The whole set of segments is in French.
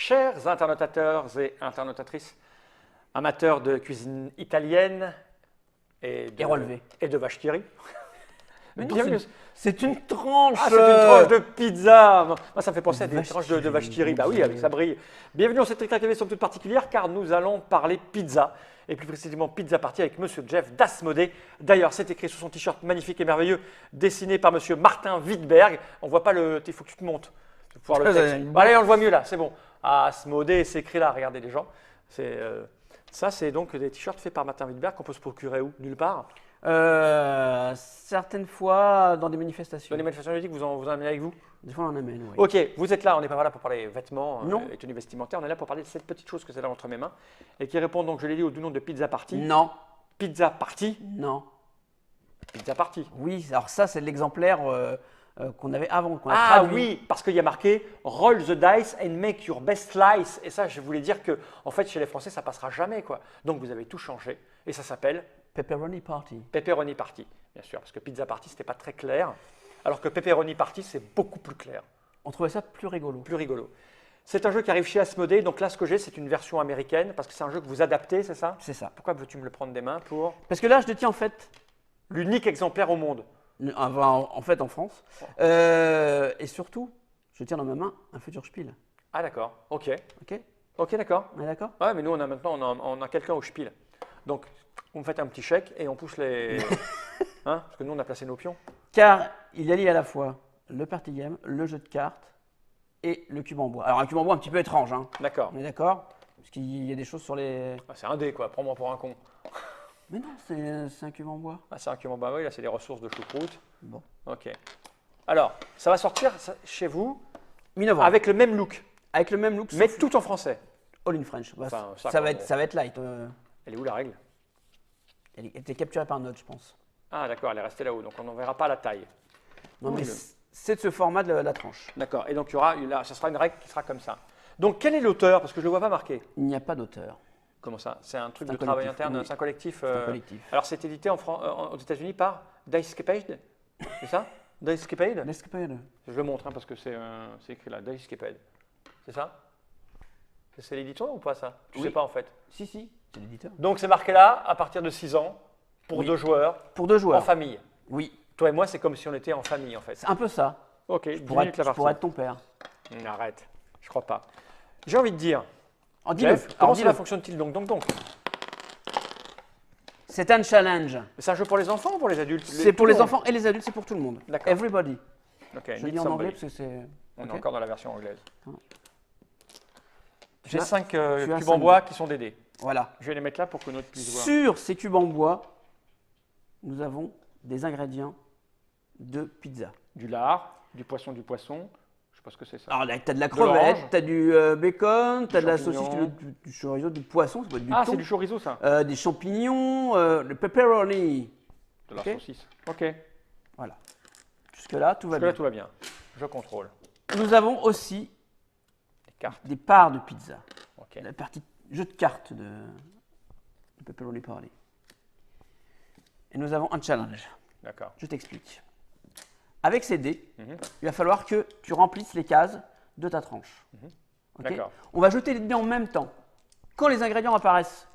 chers internautateurs et internautatrices, amateurs de cuisine italienne et de vache qui rit. C'est une tranche. Ah, c'est une tranche de pizza. Moi, ça me fait penser à des tranches de vache qui rit. Bah oui, avec ça brille. Bienvenue dans cette Trick TV, somme toute particulière, car nous allons parler pizza. Et plus précisément pizza party avec Monsieur Jeff d'Asmodée. D'ailleurs, c'est écrit sur son t-shirt magnifique et merveilleux, dessiné par Monsieur Martin Wittberg. On voit pas le. Il faut que tu te montes. Pour pouvoir le texte. Bon, allez, on le voit mieux là, c'est bon. Asmodée, c'est écrit là, regardez les gens. Ça, c'est donc des t-shirts faits par Martin Wittberg qu'on peut se procurer où? Nulle part. Certaines fois dans des manifestations. Dans les manifestations politiques, vous en amenez avec vous? Des fois on en amène, oui. Ok, vous êtes là, on n'est pas là pour parler vêtements Non. et tenues vestimentaires, on est là pour parler de cette petite chose que c'est là entre mes mains et qui répond donc, je l'ai dit, au doux nom de Pizza Party. Non. Pizza Party. Non. Pizza Party. Oui, alors ça c'est l'exemplaire qu'on avait avant, qu'on a Ah traduit. oui, parce qu'il y a marqué Roll the dice and make your best slice. Et ça, je voulais dire que, en fait, chez les Français, ça passera jamais, quoi. Donc vous avez tout changé et ça s'appelle Pepperoni Party. Pepperoni Party, bien sûr, parce que Pizza Party, c'était pas très clair, alors que Pepperoni Party, c'est beaucoup plus clair. On trouvait ça plus rigolo. Plus rigolo. C'est un jeu qui arrive chez Asmodée, donc là, ce que j'ai, c'est une version américaine, parce que c'est un jeu que vous adaptez, c'est ça? C'est ça. Pourquoi veux-tu me le prendre des mains pour Parce que là, je détiens en fait, l'unique exemplaire au monde? en fait en France, et surtout, je tiens dans ma main un futur Spiel. Ah d'accord, ok. Ok. Ok, d'accord. On est d'accord? Ouais, mais nous, on a maintenant, on a quelqu'un au Spiel. Donc, vous me faites un petit chèque et on pousse les... hein, parce que nous, on a placé nos pions. Car il y a à la fois le party game, le jeu de cartes et le cube en bois. Alors un cube en bois un petit peu étrange, hein. D'accord. On est d'accord? Parce qu'il y a des choses sur les... Ah, c'est un dé, quoi. Prends-moi pour un con. Mais non, c'est un cube en bois. Ah, c'est un cube en bas, oui, là, c'est des ressources de choucroute. Bon. Ok. Alors, ça va sortir chez vous Mi-novembre. avec le même look, Avec le même look, mais sauf tout en français. all in French. Bah, Enfin, ça va être light. Elle est où la règle? Elle était capturée par Note, je pense. Ah, d'accord, elle est restée là-haut, donc on n'en verra pas la taille. Non, mais Oui, c'est de ce format de la tranche. D'accord, et donc il y aura, là, ça sera une règle qui sera comme ça. Donc, quel est l'auteur? Parce que je ne le vois pas marqué. Il n'y a pas d'auteur. Comment ça? C'est un truc C'est de un travail collectif, interne, oui. c'est un collectif. C'est un collectif. Alors, c'est édité aux États-Unis par Dicecapade, c'est ça? Dicecapade? L'escapade. Je le montre hein, parce que c'est écrit là, Dicecapade. C'est ça? C'est l'éditeur ou pas ça? Je ne sais Oui. pas en fait. Si, c'est l'éditeur. Donc, c'est marqué là, à partir de 6 ans, pour Oui. 2 joueurs, Pour 2 en joueurs. famille. Oui, Toi et moi, c'est comme si on était en famille en fait. c'est un peu ça. Ok, Je pourrais être ton père. Arrête, je crois pas. J'ai envie de dire, En dis-le. Jeff, comment Alors, cela dis-le. fonctionne-t-il donc? C'est un challenge. C'est un jeu pour les enfants ou pour les adultes? C'est pour les enfants et les adultes, c'est pour tout le monde. D'accord. Everybody. Ok, Je need dis en somebody. anglais parce que c'est. On Ok. est encore dans la version anglaise. Ah. J'ai Tu as- 5 tu as cubes en cinq bois qui sont des dés. Voilà. Je vais les mettre là pour que notre puisse voir. Sur ces cubes en bois, nous avons des ingrédients de pizza. Du lard, du poisson. Je sais pas ce que c'est ça. Alors là, tu as de la De l'orange. crevette, tu as du bacon, tu as de la champignons. saucisse, du chorizo, du poisson, ça peut être du Ah, thon, c'est du chorizo ça. des champignons, le pepperoni. De la ok. saucisse. Ok. Voilà. Jusque-là, tout va Jusque là bien. tout va bien. Je contrôle. Nous avons aussi Les cartes. des parts de pizza. Ok. La partie jeu de cartes de Pepperoni Party. Et nous avons un challenge. D'accord. Je t'explique. Avec ces dés, Mhm. il va falloir que tu remplisses les cases de ta tranche. Ok. D'accord. On va jeter les dés en même temps. Quand les ingrédients apparaissent,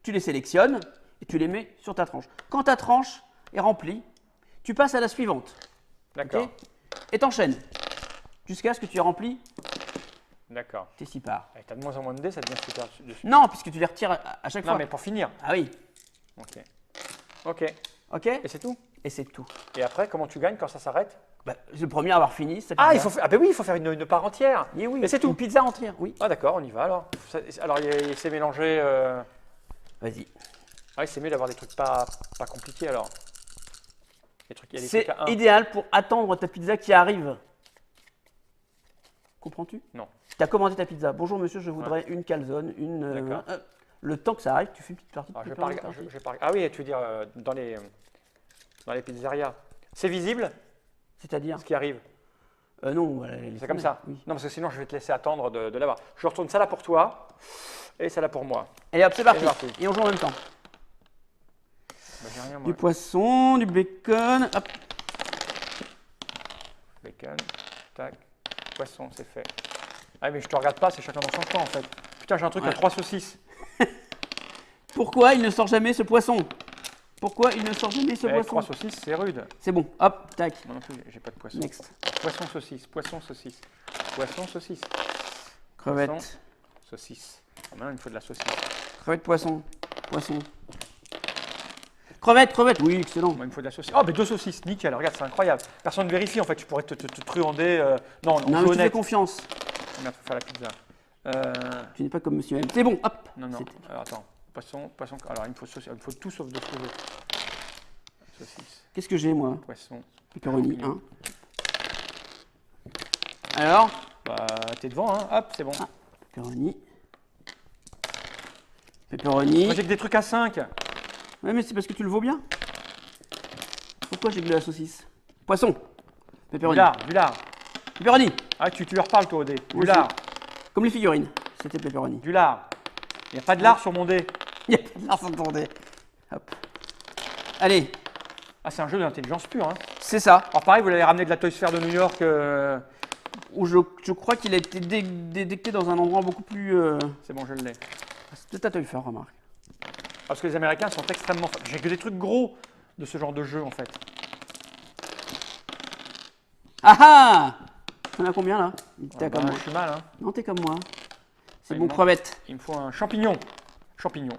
tu les sélectionnes et tu les mets sur ta tranche. Quand ta tranche est remplie, tu passes à la suivante. D'accord. ok et t'enchaînes jusqu'à ce que tu aies rempli D'accord. tes 6 parts. Et t'as de moins en moins de dés, ça devient super. Non, puisque tu les retires à chaque Non, fois. mais pour finir. Ah oui, Ok. Ok. ok. Et c'est tout. Et c'est tout. Et après, comment tu gagnes quand ça s'arrête? Bah, le premier à avoir fini, c'est Ah, ben oui, il faut faire une part entière. Et oui, Et c'est tout. Une pizza entière, oui. Ah d'accord, on y va alors. Alors il s'est mélangé. Vas-y. Ah oui, c'est mieux d'avoir des trucs pas compliqués alors. Il y a des C'est trucs à 1. idéal pour attendre ta pizza qui arrive. Comprends-tu? Non. Tu as commandé ta pizza. Bonjour monsieur, je voudrais une calzone, une. D'accord. Le temps que ça arrive, tu fais une petite partie. Alors, de je vais pepperoni pas, party. je vais pas- Ah oui, tu veux dire dans les pizzerias. C'est visible C'est-à-dire ce qui arrive. Non, voilà, les C'est comme ça. Oui. Non, parce que sinon je vais te laisser attendre de l'avoir. Je retourne ça là pour toi et ça là pour moi. Allez hop, c'est parti. C'est parti. Et on joue en même temps. Bah, j'ai rien moi. Du poisson, du bacon. Hop. Bacon, tac, poisson, c'est fait. Ah, mais je te regarde pas, c'est chacun dans son coin en fait. Putain, j'ai un truc à 3 saucisses. Pourquoi il ne sort jamais ce poisson? Pourquoi il ne sort jamais ce poisson? 3 saucisses, c'est rude. C'est bon, hop, tac. Moi non plus, j'ai pas de poisson. Next. Poisson, saucisse, poisson, saucisse. Poisson, saucisse. Crevette. Poisson, saucisse. Ah, maintenant, il me faut de la saucisse. Crevette, poisson. Poisson. Crevette, crevette, oui, excellent. Moi, il me faut de la saucisse. Oh, mais 2 saucisses, nickel, regarde, c'est incroyable. Personne ne vérifie en fait, tu pourrais te truander. Non, Non, mais tu fais confiance. Merde, faut faire la pizza. Tu n'es pas comme Monsieur M. C'est bon, hop. Non, non, C'était- alors attends. Poisson, poisson. Alors, il me faut saucisse, il me faut tout sauf de trouver. Saucisse, Qu'est-ce que j'ai, moi? poisson. Pepperoni, Champignon. hein. Alors? Bah, t'es devant, hein. Hop, c'est bon. Ah. Pepperoni. Pepperoni. Moi, j'ai que des trucs à 5. Ouais, mais c'est parce que tu le vaux bien. Pourquoi j'ai que de la saucisse? Poisson. Pepperoni. Du lard, du lard. Pepperoni. Ah, tu leur parles, toi, au dé. Du Moi lard, Comme les figurines. C'était pepperoni. du lard. Il n'y a pas de lard sur mon dé. Il y a pas de lard sur ton dé. Hop. Allez, Ah, c'est un jeu d'intelligence pure, hein. c'est ça. Alors, pareil, vous l'avez ramené de la Toy Fair de New York. Où je crois qu'il a été détecté dans un endroit beaucoup plus. C'est bon, je l'ai. C'est peut-être à te le faire, remarque. Parce que les Américains sont extrêmement forts. J'ai que des trucs gros de ce genre de jeu, en fait. Ah ah! T'en as combien là? T'es Ah, comme bah, moi. je suis mal, hein. Non, t'es comme moi. C'est Il bon, manque- crevette. Il me faut un champignon. Champignon.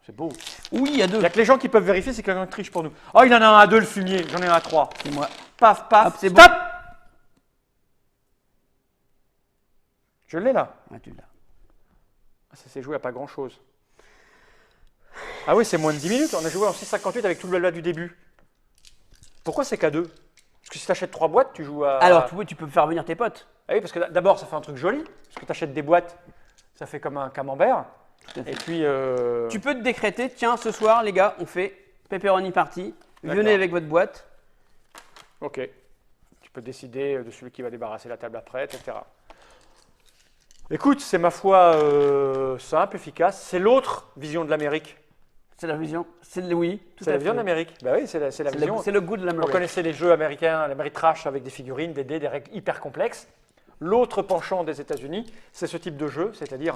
C'est beau. Oui, il y a Il deux. n'y a que les gens qui peuvent vérifier, c'est quelqu'un qui triche pour nous. Oh, il en a un à 2, le fumier. J'en ai un à 3. C'est moi. Paf, paf. Hop, c'est Stop. bon. Je l'ai là. Ah, tu l'as. Ah, ça s'est joué à pas grand chose. Ah oui, c'est moins de 10 minutes. On a joué en 6,58 avec tout le blabla du début. Pourquoi c'est qu'à 2? Parce que si tu achètes 3 boîtes, tu joues à. Alors, tu peux faire venir tes potes. Ah oui, parce que d'abord, ça fait un truc joli. Parce que tu achètes des boîtes, ça fait comme un camembert. Tout à fait. Et puis. Tu peux te décréter, tiens, ce soir, les gars, on fait pepperoni party. Venez D'accord. avec votre boîte. Ok. Tu peux décider de celui qui va débarrasser la table après, etc. Écoute, c'est ma foi simple, efficace. C'est l'autre vision de l'Amérique. C'est la vision. Oui, tout C'est à la vision de fait. l'Amérique. Bah oui, c'est la vision. C'est le goût de On l'Amérique. connaissait les jeux américains, l'Amérique trash avec des figurines, des dés, des règles hyper complexes. L'autre penchant des États-Unis, c'est ce type de jeu, c'est-à-dire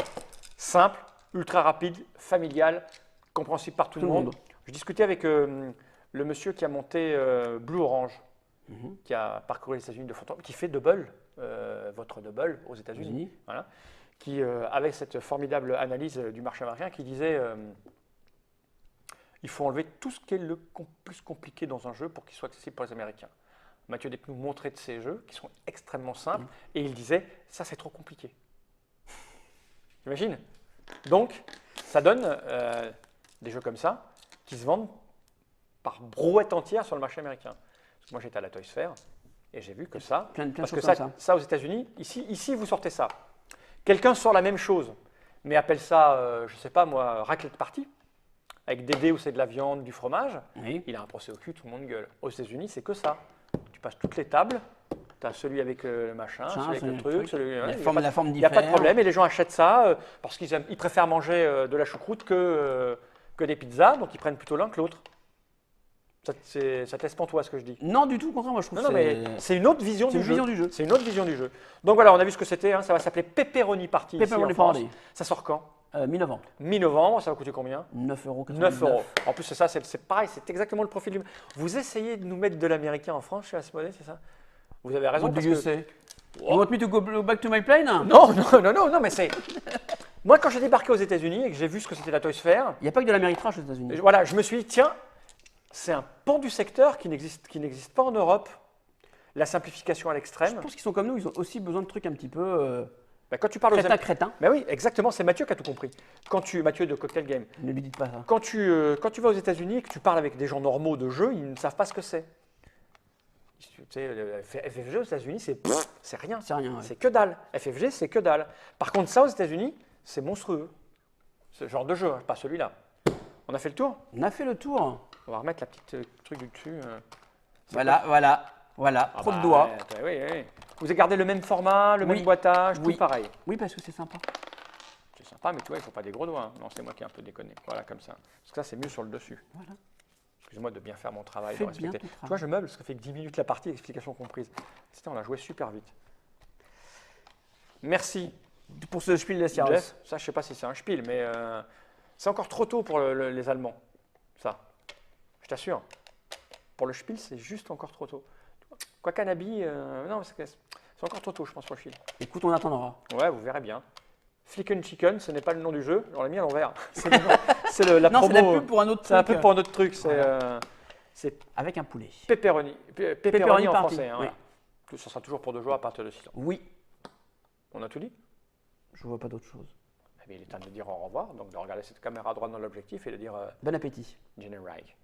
simple, ultra rapide, familial, compréhensible par tout le monde. Je discutais avec le monsieur qui a monté Blue Orange, qui a parcouru les États-Unis de fond en comble, qui fait Double, votre Double aux États-Unis, voilà, qui avait cette formidable analyse du marché américain qui disait il faut enlever tout ce qui est le plus compliqué dans un jeu pour qu'il soit accessible pour les Américains. Mathieu Despnous montrait de ces jeux qui sont extrêmement simples et il disait ça c'est trop compliqué. T'imagines? Donc ça donne des jeux comme ça qui se vendent par brouette entière sur le marché américain. Parce que moi j'étais à la Toys Fair et j'ai vu que ça, Plein de parce choses que comme ça aux États-Unis, ici vous sortez ça. Quelqu'un sort la même chose, mais appelle ça, je sais pas moi, raclette party, avec des dés où c'est de la viande, du fromage. Oui. Il a un procès au cul, tout le monde gueule. Aux États-Unis, c'est que ça. Tu passes toutes les tables, tu as celui avec le machin, celui avec le truc, celui. La ouais, forme il n'y a pas de diffère. problème et les gens achètent ça parce ils préfèrent manger de la choucroute que des pizzas, donc ils prennent plutôt l'un que l'autre. Ça te laisse pantois ce que je dis. Non, du tout, au contraire, moi je trouve Non, non, mais c'est une autre vision c'est du une jeu. vision du jeu. C'est une autre vision du jeu. Donc voilà, on a vu ce que c'était. Hein, ça va s'appeler Pepperoni Party. ici Pepperoni en France. Party. Ça sort quand? Mi-novembre. Mi-novembre. Ça va coûter combien? 9,99 €. 9 euros. En plus, c'est ça, c'est pareil, c'est exactement le profil du. Vous essayez de nous mettre de l'américain en France chez Asmodée, c'est ça? Vous avez raison. What do Parce you que... say? You want me to go back to my plane? Non, mais c'est. Moi, quand j'ai débarqué aux États-Unis et que j'ai vu ce que c'était la Toys Fair, Il n'y a pas que de l'Amérique trash aux États-Unis. voilà, je me suis dit, tiens, c'est un pan du secteur qui n'existe pas en Europe. La simplification à Je l'extrême. pense qu'ils sont comme nous, ils ont aussi besoin de trucs un petit peu Bah, quand tu parles aux crétin. Ben oui, exactement, c'est Mathieu qui a tout compris. Mathieu de Cocktail Game. Ne lui dites pas ça. Quand tu vas aux États-Unis et que tu parles avec des gens normaux de jeu, ils ne savent pas ce que c'est. Tu sais, le FFG aux États-Unis, c'est rien. C'est rien. Ouais. C'est que dalle. FFG, c'est que dalle. Par contre, ça aux États-Unis, c'est monstrueux. Ce genre de jeu, hein, pas celui-là. On a fait le tour? On a fait le tour. On va remettre la petite truc du dessus. Voilà. Trop de doigts. Oui. Vous avez gardé le même format, le Oui. même boîtage, Oui. tout pareil. Oui, parce que c'est sympa. C'est sympa, mais tu vois, il ne faut pas des gros doigts. Hein. Non, c'est moi qui ai un peu déconné. Voilà, comme ça. Parce que ça, c'est mieux sur le dessus. Voilà. Excuse-moi de bien faire mon travail. Faites de bien respecter. ton Tu vois, travail. je meuble, ça fait que 10 minutes la partie, explication comprise. C'était, on a joué super vite. Merci Pour ce Spiel des Jahres. Jeff, ça, je sais pas si c'est un spiel, mais c'est encore trop tôt pour les Allemands. Ça, je t'assure. Pour le spiel, c'est juste encore trop tôt. Quoi Canabi, non, c'est encore trop tôt, je pense, pour le spiel. Écoute, on attendra. Ouais, vous verrez bien. Flicken Chicken, ce n'est pas le nom du jeu. On l'a mis à l'envers. C'est la Non, promo. c'est la pub pour un autre C'est un truc. peu pour un autre truc. C'est Avec un poulet. pepperoni. Pepperoni Pepperoni en party, français. Hein, oui. voilà. Ça sera toujours pour 2 jours à partir de 6 ans. Oui, On a tout dit? je vois pas d'autre chose. Eh bien, il est temps de dire au revoir, donc de regarder cette caméra droite dans l'objectif et de dire Bon appétit. Generike.